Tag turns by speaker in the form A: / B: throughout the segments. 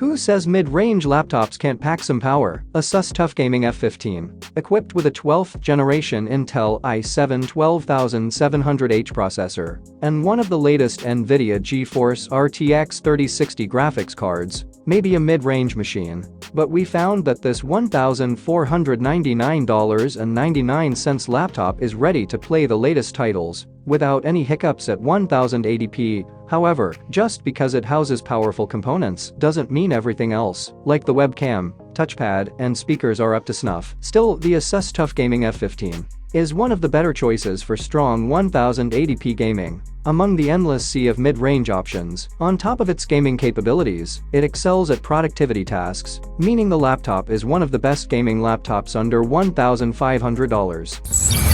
A: Who says mid-range laptops can't pack some power? Asus TUF Gaming F15. Equipped with a 12th generation Intel i7 12700H processor and one of the latest NVIDIA GeForce RTX 3060 graphics cards, maybe a mid-range machine. But we found that this $1,499.99 laptop is ready to play the latest titles without any hiccups at 1080p. However, just because it houses powerful components doesn't mean everything else, like the webcam, touchpad, and speakers are up to snuff. Still, the Asus TUF Gaming F15 is one of the better choices for strong 1080p gaming among the endless sea of mid-range options. On top of its gaming capabilities, it excels at productivity tasks, meaning the laptop is one of the best gaming laptops under $1,500.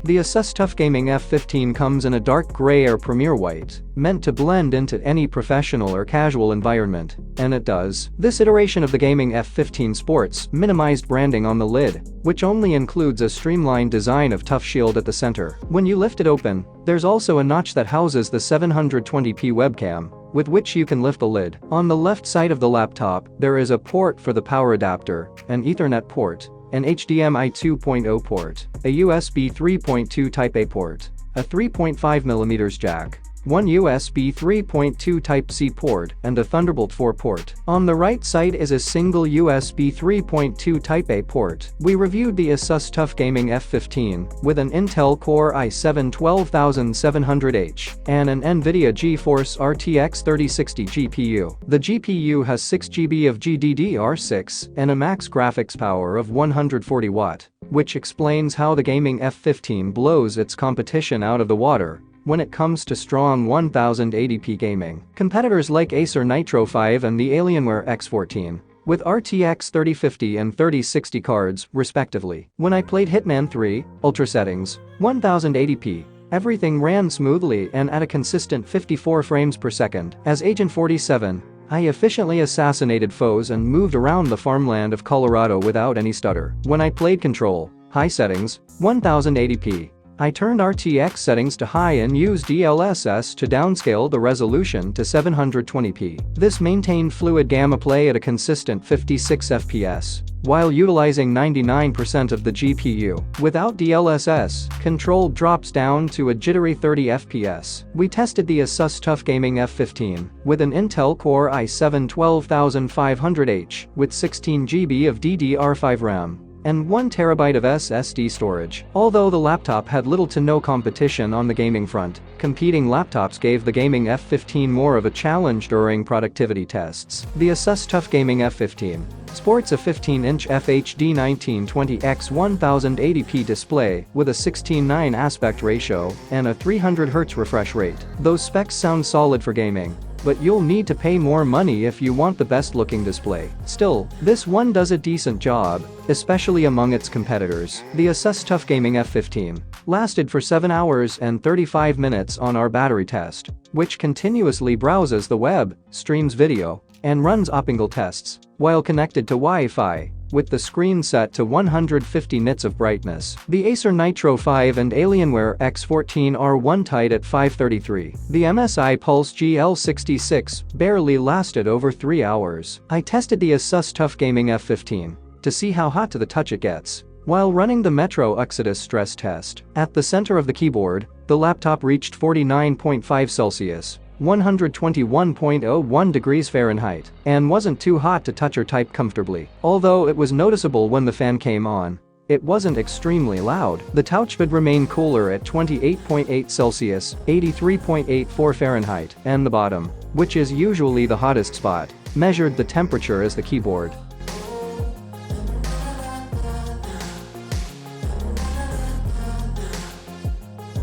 A: The Asus TUF Gaming F15 comes in a dark gray or premier white, meant to blend into any professional or casual environment, and it does. This iteration of the Gaming F15 sports minimized branding on the lid, which only includes a streamlined design of tough shield at the center. When you lift it open, there's also a notch that houses the 720p webcam, with which you can lift the lid. On the left side of the laptop, there is a port for the power adapter, an Ethernet port, an HDMI 2.0 port, a USB 3.2 Type-A port, a 3.5mm jack, one USB 3.2 Type-C port, and a Thunderbolt 4 port. On the right side is a single USB 3.2 Type-A port. We reviewed the Asus TUF Gaming F15 with an Intel Core i7 12700H and an NVIDIA GeForce RTX 3060 GPU. The GPU has 6 GB of GDDR6 and a max graphics power of 140 watt, which explains how the Gaming F15 blows its competition out of the water when it comes to strong 1080p gaming. Competitors like Acer Nitro 5 and the Alienware X14 with RTX 3050 and 3060 cards, respectively. When I played Hitman 3, Ultra settings, 1080p, everything ran smoothly and at a consistent 54 frames per second. As Agent 47, I efficiently assassinated foes and moved around the farmland of Colorado without any stutter. When I played Control, high settings, 1080p, I turned RTX settings to high and used DLSS to downscale the resolution to 720p. This maintained fluid gamma play at a consistent 56 FPS, while utilizing 99% of the GPU. Without DLSS, Control drops down to a jittery 30 FPS. We tested the Asus TUF Gaming F15 with an Intel Core i7 12500H with 16 GB of DDR5 RAM and 1 TB of SSD storage. Although the laptop had little to no competition on the gaming front, competing laptops gave the Gaming F15 more of a challenge during productivity tests. The Asus TUF Gaming F15 sports a 15-inch FHD 1920x 1080p display with a 16:9 aspect ratio and a 300 Hz refresh rate. Those specs sound solid for gaming, but you'll need to pay more money if you want the best looking display. Still, this one does a decent job, especially among its competitors. The Asus TUF Gaming F15 lasted for 7 hours and 35 minutes on our battery test, which continuously browses the web, streams video, and runs OpenGL tests while connected to Wi-Fi, with the screen set to 150 nits of brightness. The Acer Nitro 5 and Alienware X14 are one tight at 533. The MSI Pulse GL66 barely lasted over 3 hours. I tested the Asus TUF Gaming F15 to see how hot to the touch it gets while running the Metro Exodus stress test. At the center of the keyboard, the laptop reached 49.5 Celsius. 121.01 degrees Fahrenheit, and wasn't too hot to touch or type comfortably. Although it was noticeable when the fan came on, it wasn't extremely loud. The touchpad remained cooler at 28.8 Celsius, 83.84 Fahrenheit, and the bottom, which is usually the hottest spot, measured the temperature as the keyboard